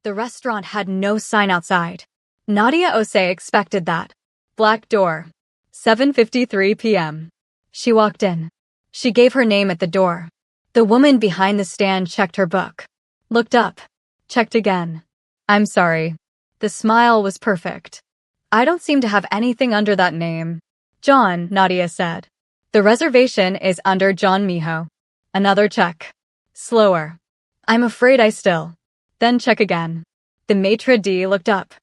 The restaurant had no sign outside. Nadia Ose expected that. Black door. 7:53 p.m. She walked in. She gave her name at the door. The woman behind the stand checked her book. Looked up. Checked again. I'm sorry. The smile was perfect. I don't seem to have anything under that name. John, Nadia said. The reservation is under John Miho. Another check. Slower. I'm afraid I still. Then check again. The maitre d' looked up.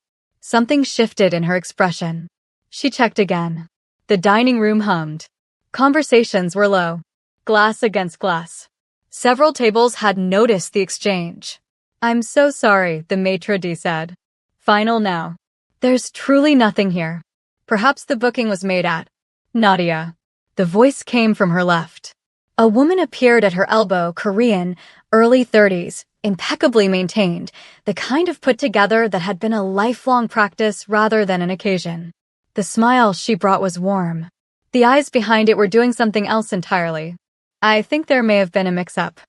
Something shifted in her expression. She checked again. The dining room hummed. Conversations were low. Glass against glass. Several tables had noticed the exchange. I'm so sorry, the maitre d' said. Final now. There's truly nothing here. Perhaps the booking was made at Nadia. The voice came from her left. A woman appeared at her elbow, Korean, early 30s, impeccably maintained, the kind of put together that had been a lifelong practice rather than an occasion. The smile she brought was warm. The eyes behind it were doing something else entirely. I think there may have been a mix-up.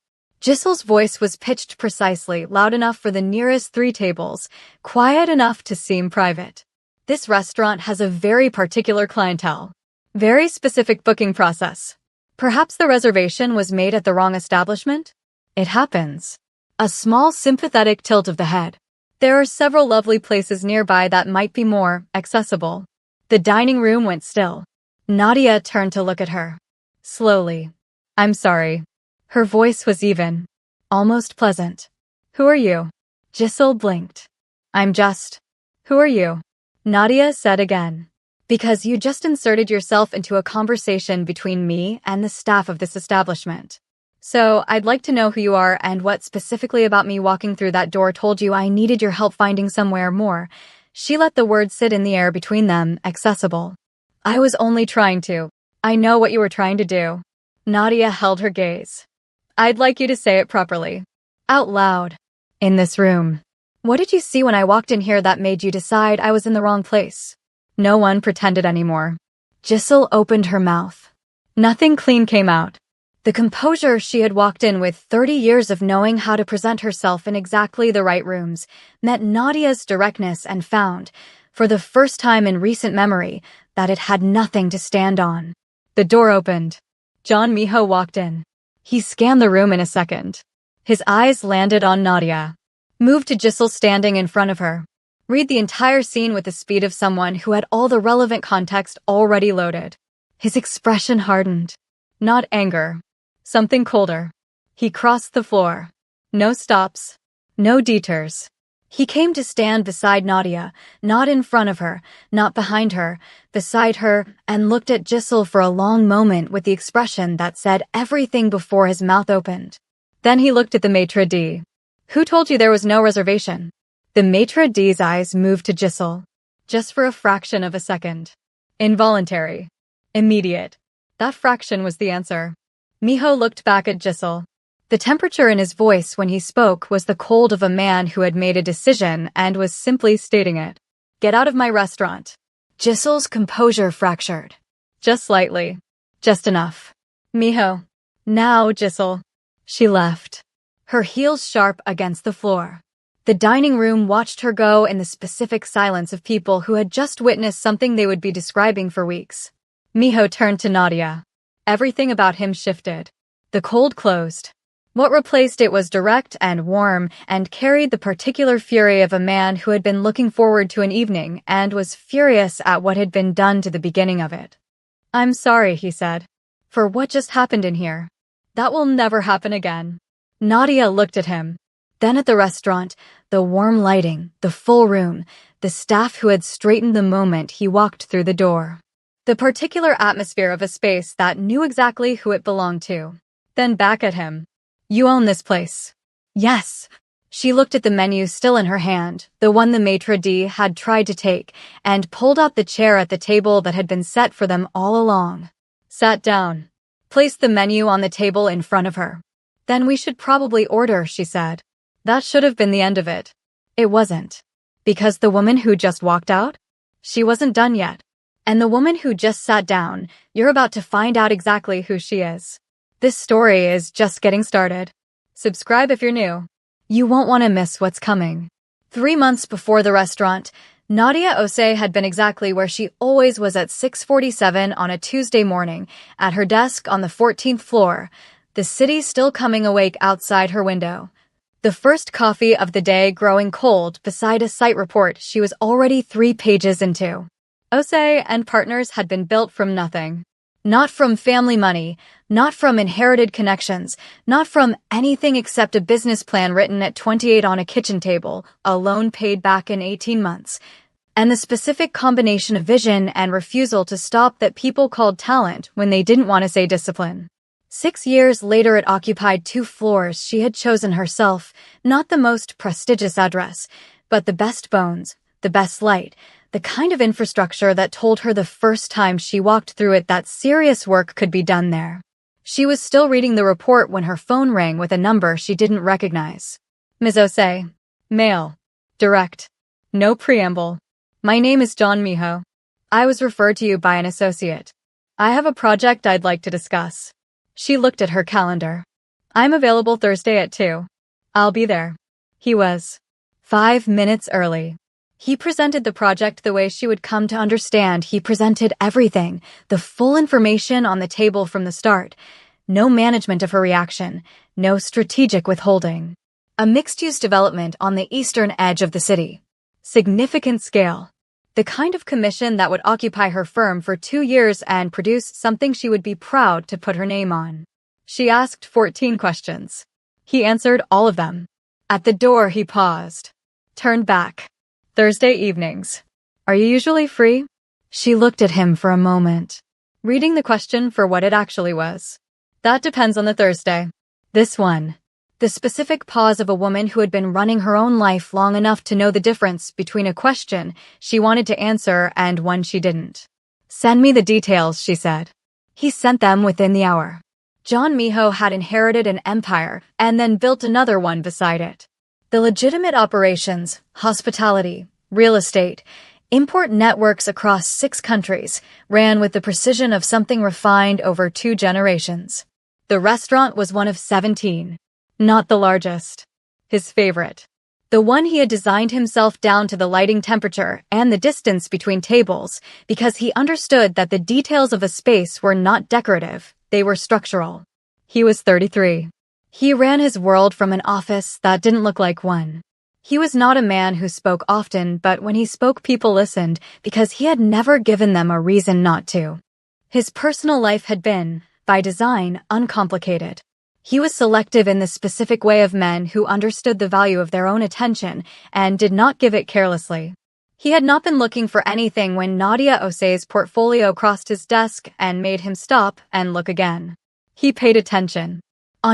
Giselle's voice was pitched precisely, loud enough for the nearest 3 tables, quiet enough to seem private. This restaurant has a very particular clientele. Very specific booking process. Perhaps the reservation was made at the wrong establishment? It happens. A small sympathetic tilt of the head. There are several lovely places nearby that might be more accessible. The dining room went still. Nadia turned to look at her. Slowly. I'm sorry. Her voice was even. Almost pleasant. Who are you? Giselle blinked. I'm just. Who are you? Nadia said again. Because you just inserted yourself into a conversation between me and the staff of this establishment. So, I'd like to know who you are and what specifically about me walking through that door told you I needed your help finding somewhere more. She let the words sit in the air between them, accessible. I was only trying to. I know what you were trying to do. Nadia held her gaze. I'd like you to say it properly. Out loud. In this room. What did you see when I walked in here that made you decide I was in the wrong place? No one pretended anymore. Giselle opened her mouth. Nothing clean came out. The composure she had walked in with 30 years of knowing how to present herself in exactly the right rooms met Nadia's directness and found, for the first time in recent memory, that it had nothing to stand on. The door opened. John Miho walked in. He scanned the room in a second. His eyes landed on Nadia. Moved to Giselle standing in front of her. Read the entire scene with the speed of someone who had all the relevant context already loaded. His expression hardened. Not anger. Something colder. He crossed the floor. No stops. No detours. He came to stand beside Nadia, not in front of her, not behind her, beside her, and looked at Giselle for a long moment with the expression that said everything before his mouth opened. Then he looked at the maitre d'. Who told you there was no reservation? The maitre d's eyes moved to Giselle. Just for a fraction of a second. Involuntary. Immediate. That fraction was the answer. Miho looked back at Giselle. The temperature in his voice when he spoke was the cold of a man who had made a decision and was simply stating it. Get out of my restaurant. Giselle's composure fractured. Just slightly. Just enough. Miho. Now, Giselle. She left. Her heels sharp against the floor. The dining room watched her go in the specific silence of people who had just witnessed something they would be describing for weeks. Miho turned to Nadia. Everything about him shifted. The cold closed. What replaced it was direct and warm and carried the particular fury of a man who had been looking forward to an evening and was furious at what had been done to the beginning of it. I'm sorry, he said, for what just happened in here. That will never happen again. Nadia looked at him. Then at the restaurant, the warm lighting, the full room, the staff who had straightened the moment he walked through the door. The particular atmosphere of a space that knew exactly who it belonged to. Then back at him. You own this place. Yes. She looked at the menu still in her hand, the one the maitre d' had tried to take, and pulled out the chair at the table that had been set for them all along. Sat down. Placed the menu on the table in front of her. Then we should probably order, she said. That should have been the end of it. It wasn't. Because the woman who just walked out? She wasn't done yet. And the woman who just sat down, you're about to find out exactly who she is. This story is just getting started. Subscribe if you're new. You won't want to miss what's coming. 3 months before the restaurant, Nadia Ose had been exactly where she always was at 6:47 on a Tuesday morning, at her desk on the 14th floor, the city still coming awake outside her window. The first coffee of the day growing cold beside a site report she was already 3 pages into. Ose and Partners had been built from nothing. Not from family money, not from inherited connections, not from anything except a business plan written at 28 on a kitchen table, a loan paid back in 18 months, and the specific combination of vision and refusal to stop that people called talent when they didn't want to say discipline. 6 years later, it occupied 2 floors she had chosen herself, not the most prestigious address, but the best bones, the best light, the kind of infrastructure that told her the first time she walked through it that serious work could be done there. She was still reading the report when her phone rang with a number she didn't recognize. Ms. Ose. Mail. Direct. No preamble. My name is John Miho. I was referred to you by an associate. I have a project I'd like to discuss. She looked at her calendar. I'm available Thursday at 2. I'll be there. He was 5 minutes early. He presented the project the way she would come to understand. He presented everything, the full information on the table from the start. No management of her reaction, no strategic withholding. A mixed-use development on the eastern edge of the city. Significant scale. The kind of commission that would occupy her firm for 2 years and produce something she would be proud to put her name on. She asked 14 questions. He answered all of them. At the door, he paused. Turned back. Thursday evenings. Are you usually free? She looked at him for a moment, reading the question for what it actually was. That depends on the Thursday. This one. The specific pause of a woman who had been running her own life long enough to know the difference between a question she wanted to answer and one she didn't. Send me the details, she said. He sent them within the hour. John Miho had inherited an empire and then built another one beside it. The legitimate operations, hospitality, real estate, import networks across 6 countries ran with the precision of something refined over 2 generations. The restaurant was one of 17. Not the largest. His favorite. The one he had designed himself down to the lighting temperature and the distance between tables because he understood that the details of a space were not decorative, they were structural. He was 33. He ran his world from an office that didn't look like one. He was not a man who spoke often, but when he spoke, people listened because he had never given them a reason not to. His personal life had been, by design, uncomplicated. He was selective in the specific way of men who understood the value of their own attention and did not give it carelessly. He had not been looking for anything when Nadia Ose's portfolio crossed his desk and made him stop and look again. He paid attention.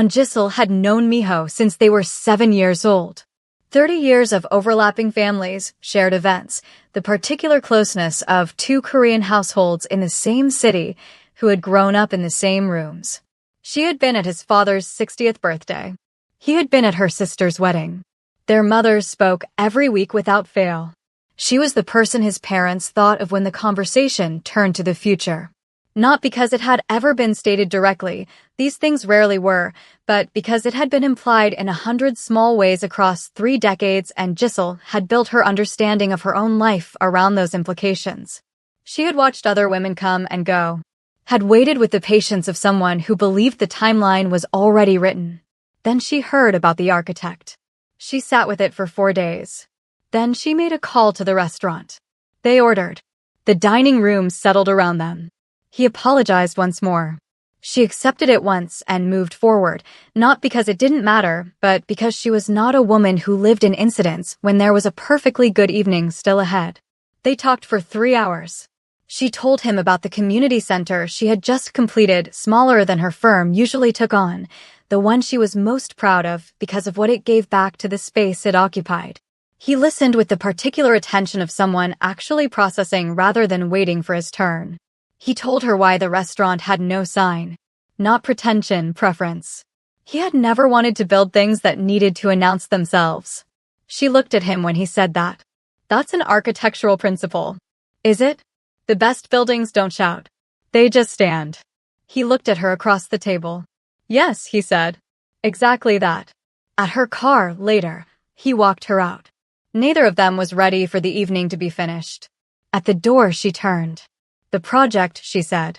Giselle had known Miho since they were 7 years old. 30 years of overlapping families, shared events, the particular closeness of 2 Korean households in the same city who had grown up in the same rooms. She had been at his father's 60th birthday. He had been at her sister's wedding. Their mothers spoke every week without fail. She was the person his parents thought of when the conversation turned to the future. Not because it had ever been stated directly, these things rarely were, but because it had been implied in 100 small ways across 3 decades, and Giselle had built her understanding of her own life around those implications. She had watched other women come and go, had waited with the patience of someone who believed the timeline was already written. Then she heard about the architect. She sat with it for 4 days. Then she made a call to the restaurant. They ordered. The dining room settled around them. He apologized once more. She accepted it once and moved forward, not because it didn't matter, but because she was not a woman who lived in incidents when there was a perfectly good evening still ahead. They talked for 3 hours. She told him about the community center she had just completed, smaller than her firm usually took on, the one she was most proud of because of what it gave back to the space it occupied. He listened with the particular attention of someone actually processing rather than waiting for his turn. He told her why the restaurant had no sign. Not pretension, preference. He had never wanted to build things that needed to announce themselves. She looked at him when he said that. That's an architectural principle. Is it? The best buildings don't shout. They just stand. He looked at her across the table. Yes, he said. Exactly that. At her car, later, he walked her out. Neither of them was ready for the evening to be finished. At the door, she turned. "The project," she said.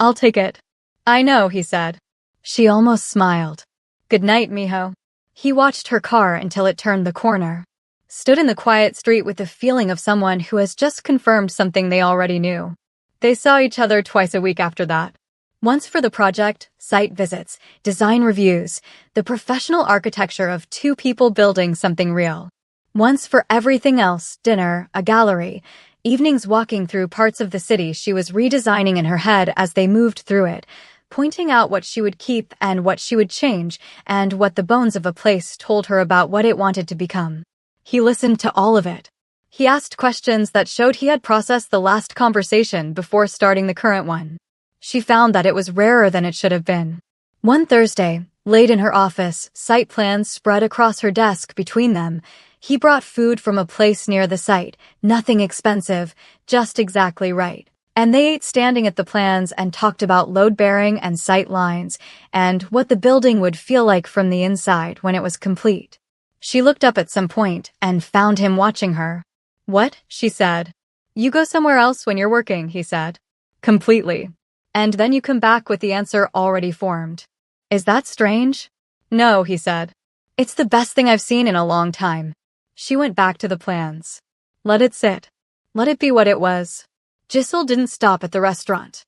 "I'll take it." "I know," he said. She almost smiled. "Good night, mijo." He watched her car until it turned the corner. Stood in the quiet street with the feeling of someone who has just confirmed something they already knew. They saw each other twice a week after that. Once for the project, site visits, design reviews, the professional architecture of two people building something real. Once for everything else, dinner, a gallery, evenings walking through parts of the city she was redesigning in her head as they moved through it, pointing out what she would keep and what she would change, and what the bones of a place told her about what it wanted to become. He listened to all of it. He asked questions that showed he had processed the last conversation before starting the current one. She found that it was rarer than it should have been. One Thursday, late in her office, site plans spread across her desk between them. He brought food from a place near the site, nothing expensive, just exactly right. And they ate standing at the plans and talked about load-bearing and sight lines, and what the building would feel like from the inside when it was complete. She looked up at some point and found him watching her. "What?" she said. "You go somewhere else when you're working," he said. "Completely. And then you come back with the answer already formed. Is that strange?" "No," he said. "It's the best thing I've seen in a long time." She went back to the plans. Let it sit. Let it be what it was. Giselle didn't stop at the restaurant.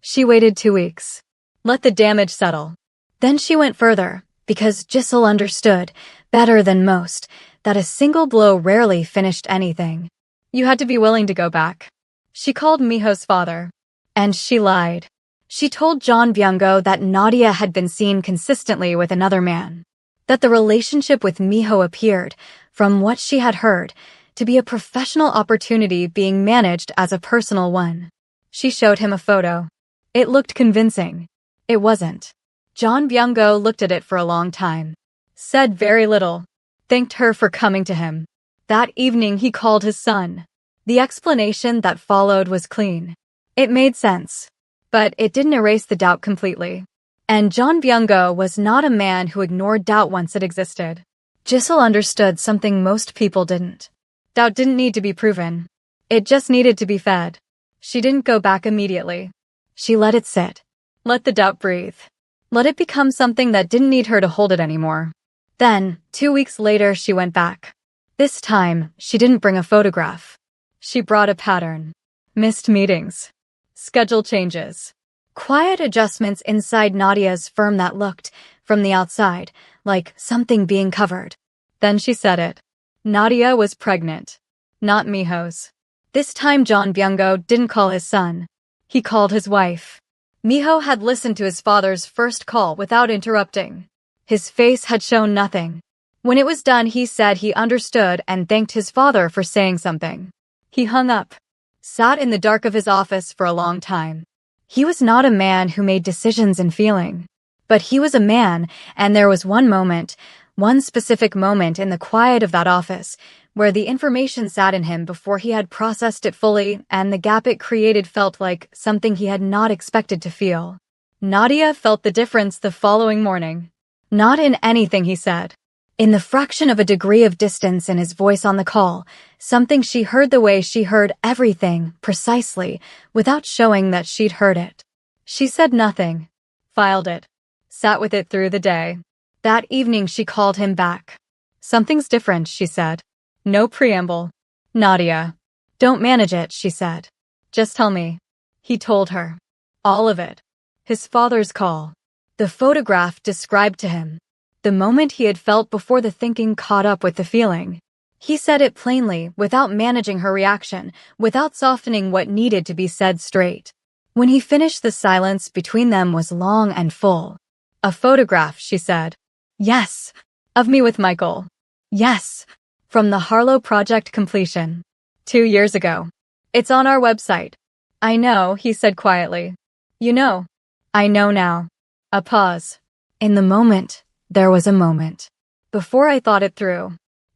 She waited 2 weeks. Let the damage settle. Then she went further, because Giselle understood, better than most, that a single blow rarely finished anything. You had to be willing to go back. She called Mijo's father. And she lied. She told John Byung-go that Nadia had been seen consistently with another man. That the relationship with Mijo appeared, from what she had heard, to be a professional opportunity being managed as a personal one. She showed him a photo. It looked convincing. It wasn't. John Byung-go looked at it for a long time. Said very little. Thanked her for coming to him. That evening he called his son. The explanation that followed was clean. It made sense. But it didn't erase the doubt completely. And John Byung-go was not a man who ignored doubt once it existed. Giselle understood something most people didn't. Doubt didn't need to be proven. It just needed to be fed. She didn't go back immediately. She let it sit. Let the doubt breathe. Let it become something that didn't need her to hold it anymore. Then, 2 weeks later, she went back. This time, she didn't bring a photograph. She brought a pattern. Missed meetings. Schedule changes. Quiet adjustments inside Nadia's firm that looked, from the outside, like something being covered. Then she said it. Nadia was pregnant. Not Mijo's. This time John Byung-go didn't call his son. He called his wife. Mijo had listened to his father's first call without interrupting. His face had shown nothing. When it was done, he said he understood and thanked his father for saying something. He hung up. Sat in the dark of his office for a long time. He was not a man who made decisions in feeling. But he was a man, and there was one specific moment in the quiet of that office, where the information sat in him before he had processed it fully, and the gap it created felt like something he had not expected to feel. Nadia felt the difference the following morning. Not in anything he said. In the fraction of a degree of distance in his voice on the call, something she heard the way she heard everything, precisely, without showing that she'd heard it. She said nothing. Filed it. Sat with it through the day. That evening she called him back. Something's different, she said. No preamble. Nadia. Don't manage it, she said. Just tell me. He told her. All of it. His father's call. The photograph described to him. The moment he had felt before the thinking caught up with the feeling. He said it plainly, without managing her reaction, without softening what needed to be said straight. When he finished, the silence between them was long and full. A photograph, she said. Yes. Of me with Michael. Yes. From the Harlow project completion. 2 years ago. It's on our website. I know, he said quietly. You know. I know now. A pause. In the moment. There was a moment. Before I thought it through.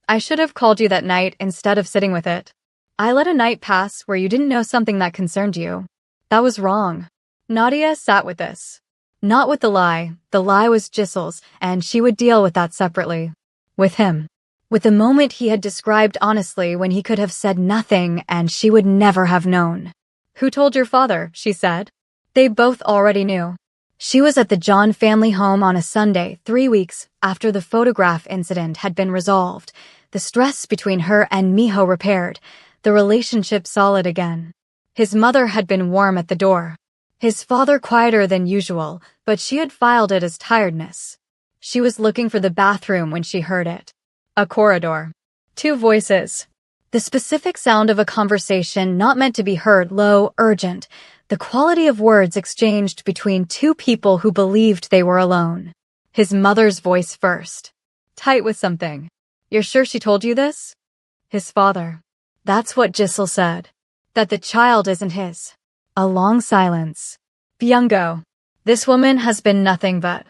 I should have called you that night instead of sitting with it. I let a night pass where you didn't know something that concerned you. That was wrong. Nadia sat with this. Not with the lie. The lie was Giselle's, and she would deal with that separately. With him. with a moment he had described honestly when he could have said nothing and she would never have known. "Who told your father?" she said. They both already knew. She was at the John family home on a Sunday, 3 weeks after the photograph incident had been resolved, the stress between her and Miho repaired, the relationship solid again. His mother had been warm at the door. His father quieter than usual, but she had filed it as tiredness. She was looking for the bathroom when she heard it. A corridor. 2 voices. The specific sound of a conversation not meant to be heard, low, urgent, the quality of words exchanged between 2 people who believed they were alone. His mother's voice first. Tight with something. "You're sure she told you this?" His father. "That's what Giselle said. That the child isn't his." A long silence. "Byungo. This woman has been nothing but.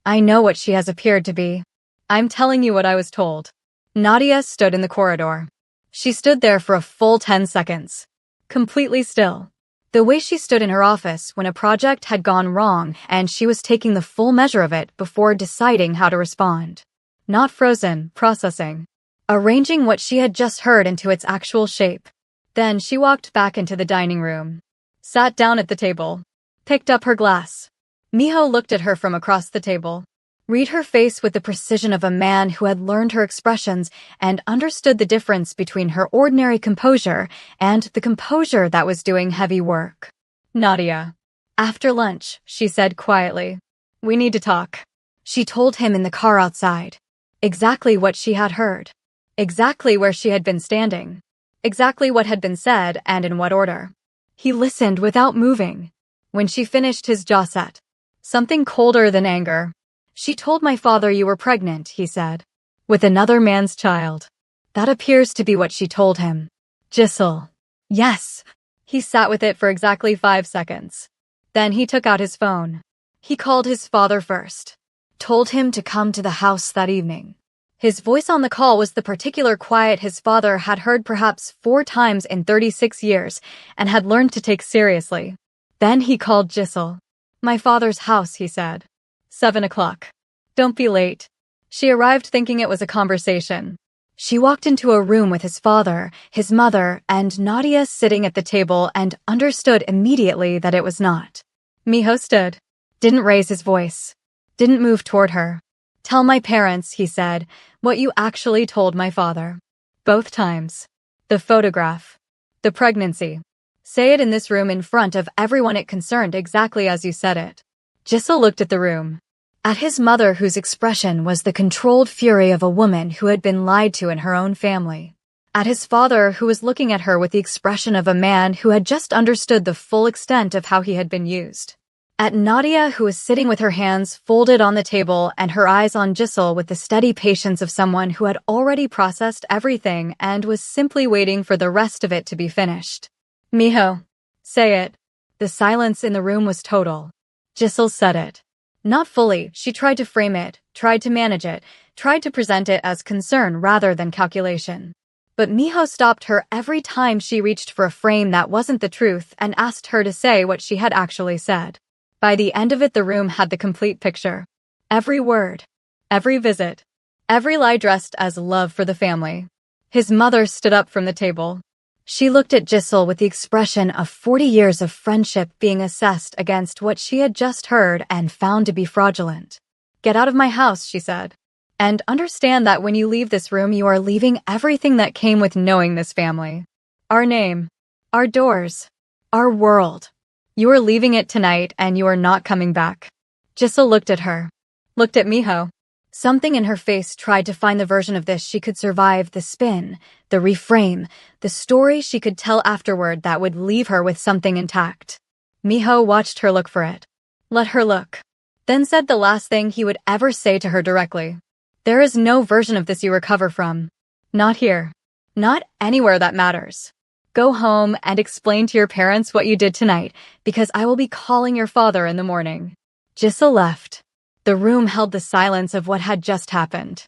I know what she has appeared to be. I'm telling you what I was told." Nadia stood in the corridor. She stood there for a full 10 seconds. Completely still. The way she stood in her office when a project had gone wrong and she was taking the full measure of it before deciding how to respond. Not frozen, processing. Arranging what she had just heard into its actual shape. Then she walked back into the dining room. Sat down at the table. Picked up her glass. Miho looked at her from across the table. Read her face with the precision of a man who had learned her expressions and understood the difference between her ordinary composure and the composure that was doing heavy work. "Nadia." "After lunch," she said quietly. "We need to talk." She told him in the car outside. Exactly what she had heard. Exactly where she had been standing. Exactly what had been said and in what order. He listened without moving. When she finished, his jaw set. Something colder than anger. "She told my father you were pregnant," he said. "With another man's child." That appears to be what she told him. Giselle. Yes. He sat with it for exactly 5 seconds. Then he took out his phone. He called his father first. Told him to come to the house that evening. His voice on the call was the particular quiet his father had heard perhaps 4 times in 36 years and had learned to take seriously. Then he called Giselle. "My father's house," he said. 7 o'clock. "Don't be late." She arrived thinking it was a conversation. She walked into a room with his father, his mother, and Nadia sitting at the table and understood immediately that it was not. Miho stood. Didn't raise his voice. Didn't move toward her. "Tell my parents," he said, "what you actually told my father. Both times. The photograph. The pregnancy. Say it in this room in front of everyone it concerned exactly as you said it." Giselle looked at the room. At his mother, whose expression was the controlled fury of a woman who had been lied to in her own family. At his father, who was looking at her with the expression of a man who had just understood the full extent of how he had been used. At Nadia, who was sitting with her hands folded on the table and her eyes on Giselle with the steady patience of someone who had already processed everything and was simply waiting for the rest of it to be finished. "Miho. Say it." The silence in the room was total. Giselle said it. Not fully. She tried to frame it, tried to manage it, tried to present it as concern rather than calculation. But Miho stopped her every time she reached for a frame that wasn't the truth and asked her to say what she had actually said. By the end of it, the room had the complete picture. Every word. Every visit. Every lie dressed as love for the family. His mother stood up from the table. She looked at Giselle with the expression of 40 years of friendship being assessed against what she had just heard and found to be fraudulent. "Get out of my house," she said. "And understand that when you leave this room, you are leaving everything that came with knowing this family. Our name. Our doors. Our world. You are leaving it tonight and you are not coming back." Giselle looked at her. Looked at Miho. Something in her face tried to find the version of this she could survive the spin, the reframe, the story she could tell afterward that would leave her with something intact. Miho watched her look for it. Let her look. Then said the last thing he would ever say to her directly. "There is no version of this you recover from. Not here. Not anywhere that matters. Go home and explain to your parents what you did tonight, because I will be calling your father in the morning." Giselle left. The room held the silence of what had just happened.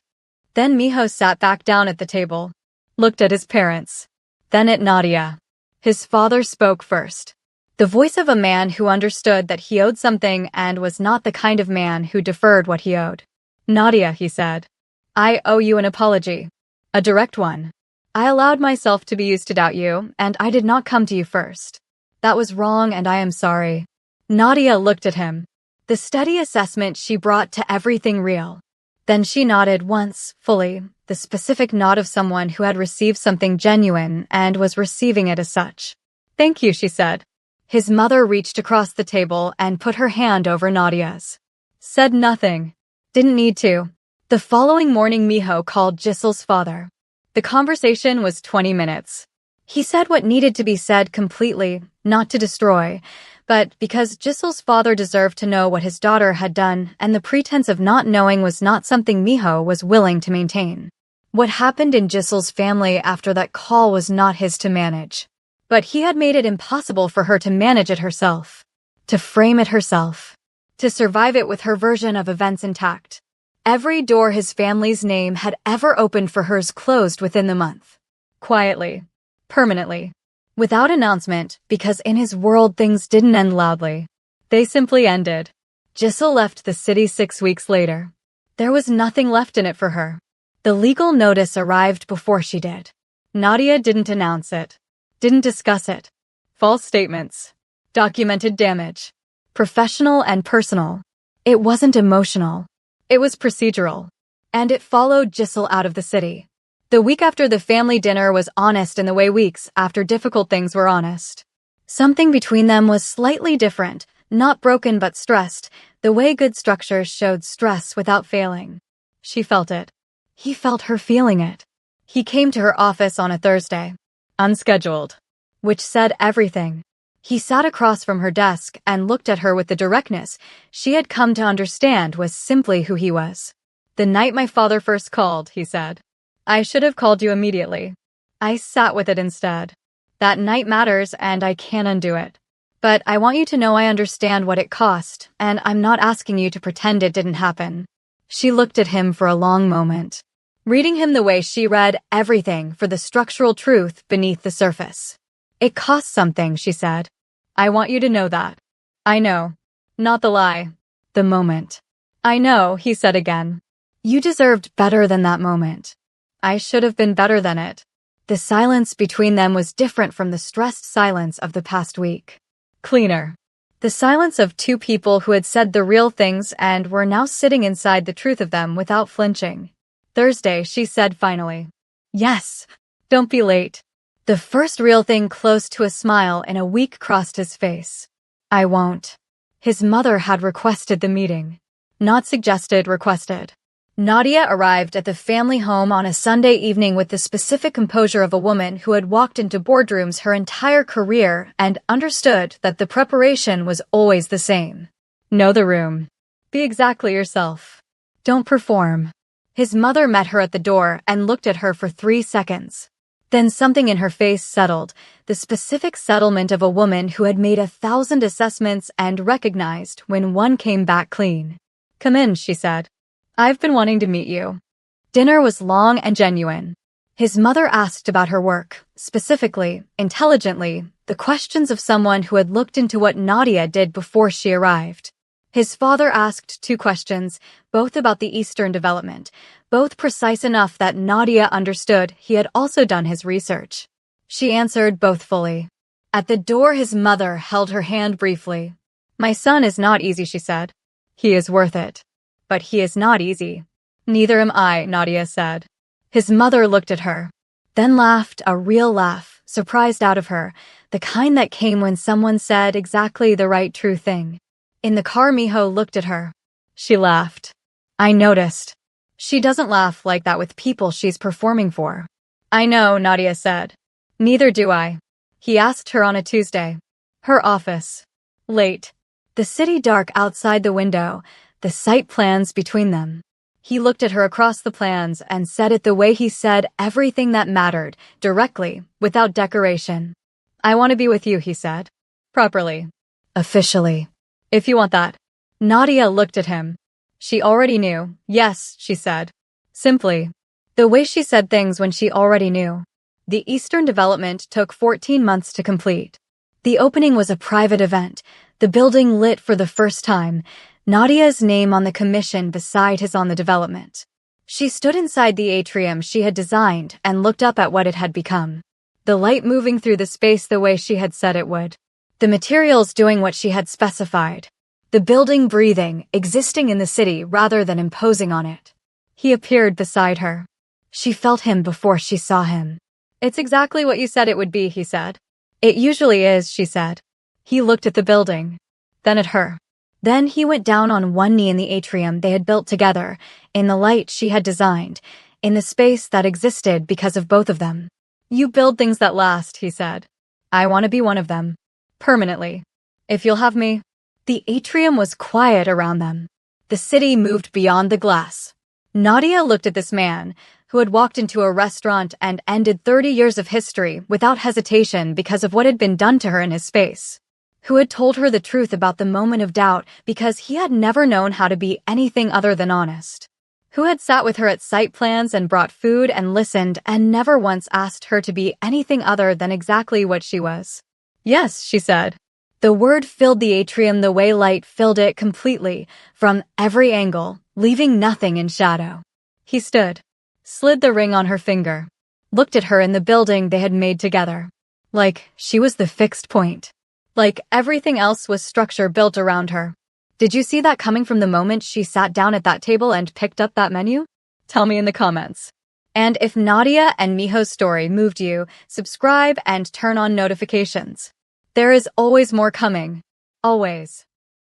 Then Miho sat back down at the table, looked at his parents, then at Nadia. His father spoke first. The voice of a man who understood that he owed something and was not the kind of man who deferred what he owed. "Nadia," he said, "I owe you an apology. A direct one. I allowed myself to be used to doubt you, and I did not come to you first. That was wrong, and I am sorry. Nadia looked at him. The steady assessment she brought to everything real. Then she nodded once, fully, the specific nod of someone who had received something genuine and was receiving it as such. Thank you, she said. His mother reached across the table and put her hand over Nadia's. Said nothing. Didn't need to. The following morning, Miho called Gisel's father. The conversation was 20 minutes. He said what needed to be said completely, not to destroy, but because Gisel's father deserved to know what his daughter had done, and the pretense of not knowing was not something Miho was willing to maintain. What happened in Gisel's family after that call was not his to manage. But he had made it impossible for her to manage it herself. To frame it herself. To survive it with her version of events intact. Every door his family's name had ever opened for hers closed within the month. Quietly. Permanently. Without announcement, because in his world things didn't end loudly. They simply ended. Gisel left the city 6 weeks later. There was nothing left in it for her. The legal notice arrived before she did. Nadia didn't announce it. Didn't discuss it. False statements. Documented damage. Professional and personal. It wasn't emotional. It was procedural. And it followed Gisel out of the city. The week after the family dinner was honest in the way weeks after difficult things were honest. Something between them was slightly different, not broken but stressed, the way good structures showed stress without failing. She felt it. He felt her feeling it. He came to her office on a Thursday. Unscheduled. Which said everything. He sat across from her desk and looked at her with the directness she had come to understand was simply who he was. The night my father first called, he said. I should have called you immediately. I sat with it instead. That night matters and I can't undo it. But I want you to know I understand what it cost, and I'm not asking you to pretend it didn't happen. She looked at him for a long moment, reading him the way she read everything for the structural truth beneath the surface. It costs something, she said. I want you to know that. I know. Not the lie. The moment. I know, he said again. You deserved better than that moment. I should have been better than it. The silence between them was different from the stressed silence of the past week. Cleaner. The silence of two people who had said the real things and were now sitting inside the truth of them without flinching. Thursday, she said finally. Yes. Don't be late. The first real thing close to a smile in a week crossed his face. I won't. His mother had requested the meeting. Not suggested, requested. Nadia arrived at the family home on a Sunday evening with the specific composure of a woman who had walked into boardrooms her entire career and understood that the preparation was always the same. Know the room. Be exactly yourself. Don't perform. His mother met her at the door and looked at her for 3 seconds. Then something in her face settled, the specific settlement of a woman who had made 1,000 assessments and recognized when one came back clean. Come in, she said. I've been wanting to meet you. Dinner was long and genuine. His mother asked about her work, specifically, intelligently, the questions of someone who had looked into what Nadia did before she arrived. His father asked 2 questions, both about the Eastern development, both precise enough that Nadia understood he had also done his research. She answered both fully. At the door, his mother held her hand briefly. My son is not easy, she said. He is worth it. But he is not easy. Neither am I, Nadia said. His mother looked at her, then laughed, a real laugh, surprised out of her, the kind that came when someone said exactly the right true thing. In the car, Miho looked at her. She laughed. I noticed. She doesn't laugh like that with people she's performing for. I know, Nadia said. Neither do I. He asked her on a Tuesday. Her office. Late. The city dark outside the window, the site plans between them. He looked at her across the plans and said it the way he said everything that mattered, directly, without decoration. I want to be with you, he said. Properly. Officially. If you want that. Nadia looked at him. She already knew. Yes, she said. Simply. The way she said things when she already knew. The Eastern development took 14 months to complete. The opening was a private event, the building lit for the first time, Nadia's name on the commission beside his on the development. She stood inside the atrium she had designed and looked up at what it had become. The light moving through the space the way she had said it would. The materials doing what she had specified. The building breathing, existing in the city rather than imposing on it. He appeared beside her. She felt him before she saw him. "It's exactly what you said it would be," he said. "It usually is," she said. He looked at the building, then at her. Then he went down on one knee in the atrium they had built together, in the light she had designed, in the space that existed because of both of them. "You build things that last," he said. "I want to be one of them. Permanently. If you'll have me." The atrium was quiet around them. The city moved beyond the glass. Nadia looked at this man, who had walked into a restaurant and ended 30 years of history without hesitation because of what had been done to her in his space. Who had told her the truth about the moment of doubt because he had never known how to be anything other than honest. Who had sat with her at site plans and brought food and listened and never once asked her to be anything other than exactly what she was. "Yes," she said. The word filled the atrium the way light filled it completely, from every angle, leaving nothing in shadow. He stood, slid the ring on her finger, looked at her in the building they had made together. Like she was the fixed point. Like everything else was structure built around her. Did you see that coming from the moment she sat down at that table and picked up that menu? Tell me in the comments. And if Nadia and Miho's story moved you, subscribe and turn on notifications. There is always more coming. Always.